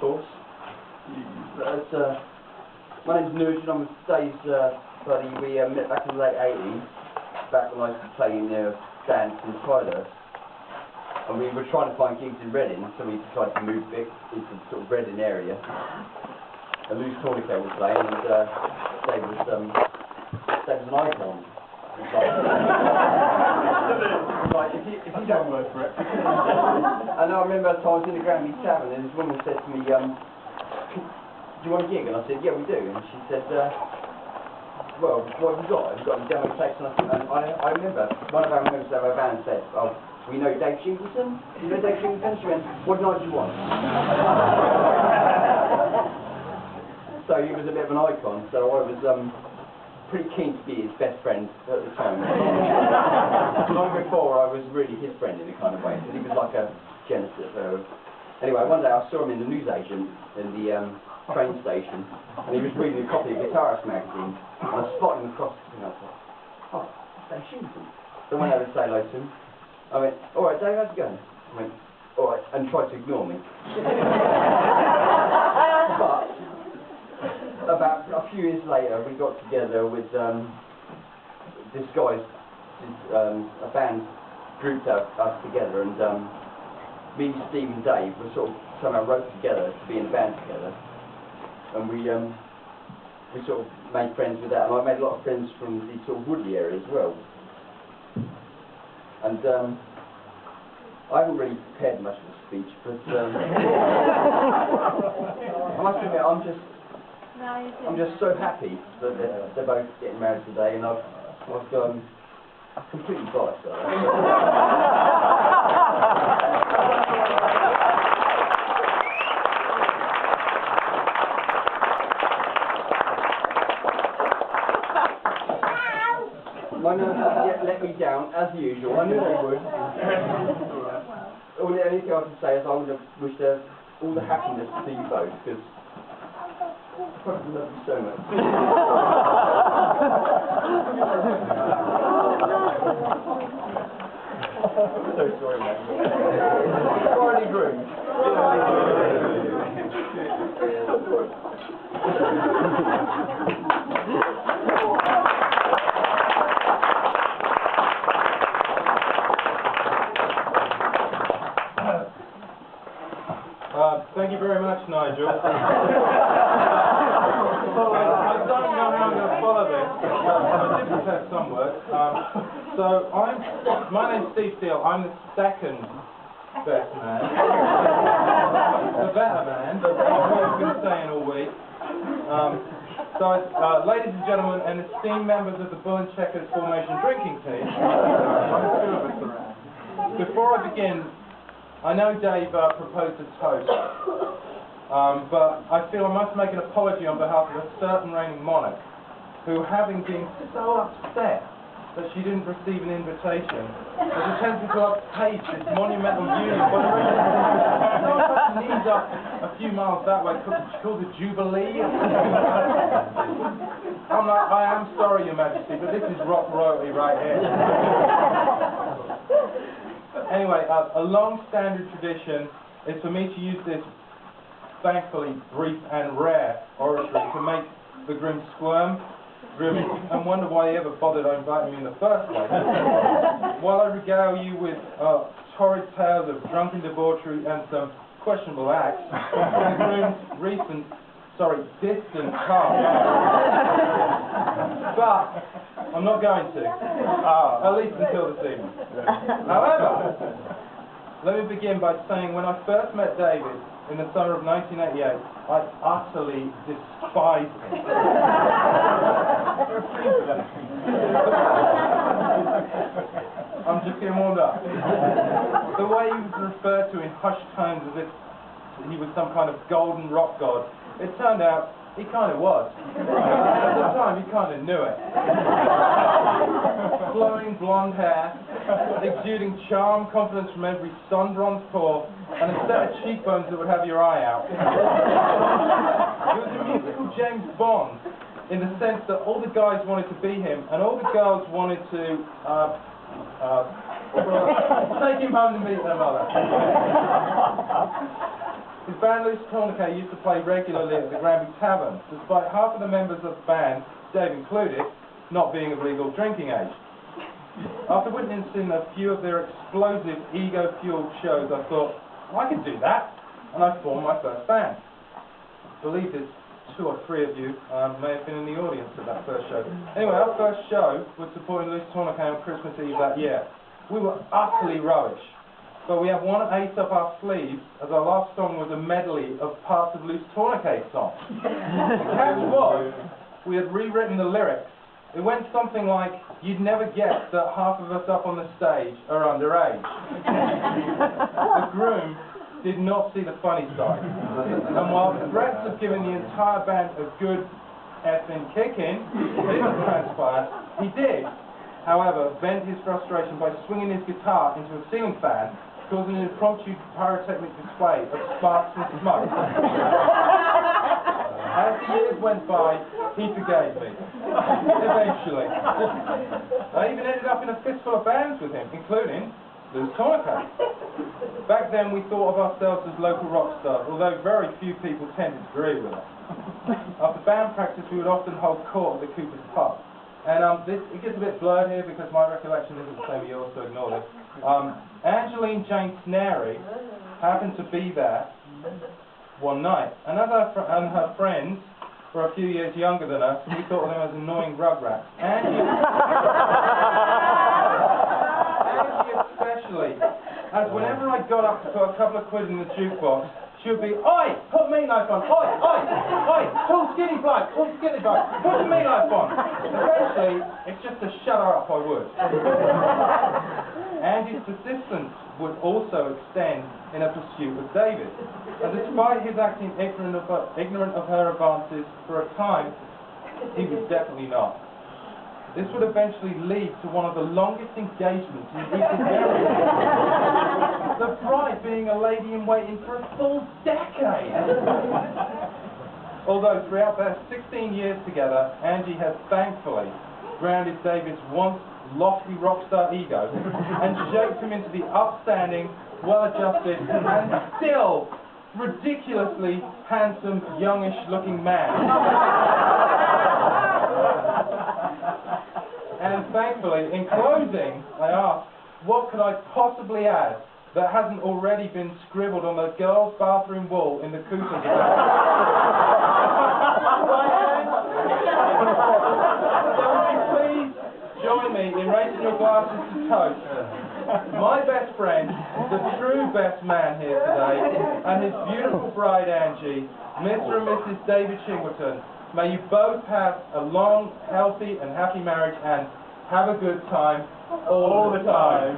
course. My name's Nugent, I'm Dave's buddy. We met back in the late 80s, back when I used to play in bands in Tyler. And we were trying to find gigs in Reading, so we tried to move it into the sort of Reading area. And Lou's Tourniquet was playing, and Dave was an icon. Like, if you don't work for it. And I remember I was in the Granby Tavern, and this woman said to me, do you want a gig? And I said, yeah, we do. And she said, well, what have you got? Have you got any demo tapes? And I remember one of our members of our band said, oh, we know Dave Shingleton. Do you know Dave Shingleton? She went, what night do you want? So he was a bit of an icon, so I was pretty keen to be his best friend at the time. Long before I was really his friend in a kind of way, because he was like a genesis. Anyway, one day I saw him in the newsagent in the train station, and he was reading a copy of Guitarist magazine, and I spotted him across the thing. I thought, oh, that's Dave Shingleton. So I went over to say hello to him. I went, all right, Dave, how's it going? I went, all right, and tried to ignore me. But about a few years later, we got together with this guy, a band grouped us together, and me, Steve, and Dave were sort of somehow roped together to be in a band together. And we sort of made friends with that, and I made a lot of friends from the sort of Woodley area as well. And I haven't really prepared much of a speech, but I must admit, I'm just so happy that they're both getting married today, and I've completely biased. My nerves let me down, as usual. I knew they would. The only thing I can say is I would have wished all the happiness to you both, because I love you so much. I'm so sorry, man. Already groomed. Thank you very much, Nigel. I don't know how I'm going to follow this. I did prepare some words. So, my name's Steve Steele. I'm the second best man. The better man. That's what I've been saying all week. Ladies and gentlemen, and esteemed members of the Bull and Checkers Formation drinking team, before I begin, I know Dave proposed a toast, but I feel I must make an apology on behalf of a certain reigning monarch, who, having been so upset that she didn't receive an invitation, has attempted to upstage this monumental union by putting her knees up a few miles that way, called the Jubilee. I'm like, I am sorry, Your Majesty, but this is rock royalty right here. Anyway, a long-standing tradition is for me to use this thankfully brief and rare oratory to make the groom squirm, really, and wonder why he ever bothered inviting me in the first place. While I regale you with torrid tales of drunken debauchery and some questionable acts, the groom's distant past. But I'm not going to, at least until this evening. However, let me begin by saying when I first met David in the summer of 1988, I utterly despised him. I'm just getting warmed up. The way he was referred to in hushed tones as if he was some kind of golden rock god, it turned out he kind of was. At the time, he kind of knew it. Flowing blonde hair, exuding charm, confidence from every sun-bronzed pore, and a set of cheekbones that would have your eye out. He was a musical James Bond, in the sense that all the guys wanted to be him, and all the girls wanted to take him home to meet their mother. His band Loose Tourniquet used to play regularly at the Granby Tavern, despite half of the members of the band, Dave included, not being of legal drinking age. After witnessing a few of their explosive, ego-fueled shows, I thought, I could do that, and I formed my first band. I believe there's 2 or 3 of you may have been in the audience at that first show. Anyway, our first show was supporting Loose Tourniquet on Christmas Eve that year. We were utterly rubbish, but we had one ace up our sleeves, as our last song was a medley of parts of Loose Tourniquet songs. The catch was, we had rewritten the lyrics. It went something like, you'd never guess that half of us up on the stage are underage. The groom did not see the funny side. And while threats of giving the entire band a good effing kicking didn't transpire, he did, however, vent his frustration by swinging his guitar into a ceiling fan, causing an impromptu pyrotechnic display of sparks and smoke. As the years went by, he forgave me. Eventually. I even ended up in a fistful of bands with him, including Loose Tourniquet. Back then we thought of ourselves as local rock stars, although very few people tended to agree with us. After band practice we would often hold court at the Cooper's Pub. And it gets a bit blurred here because my recollection isn't the same as yours, so ignore this. Angeline Jane Snary happened to be there one night, and as her friends were a few years younger than us, we thought of them as annoying rugrats. Angie especially, as whenever I got up to put a couple of quid in the jukebox, she would be, oi, put me knife on, oi, oi, oi, tall skinny bloke, put the meat knife on. Eventually, it's just to shut her up I would. Angie's persistence would also extend in her pursuit of David. And despite his acting ignorant of her advances for a time, he was definitely not. This would eventually lead to one of the longest engagements in recent memory. The bride being a lady in waiting for a full decade. Although throughout their 16 years together, Angie has thankfully grounded David's once lofty rock star ego and shaped him into the upstanding, well-adjusted, and still ridiculously handsome, youngish-looking man. And thankfully, in closing, I asked, what could I possibly add that hasn't already been scribbled on the girls' bathroom wall in the Coopers? Please join me in raising your glasses to toast my best friend, the true best man here today, and his beautiful bride Angie, Mr. and Mrs. David Shingleton. May you both have a long, healthy and happy marriage and have a good time all the time.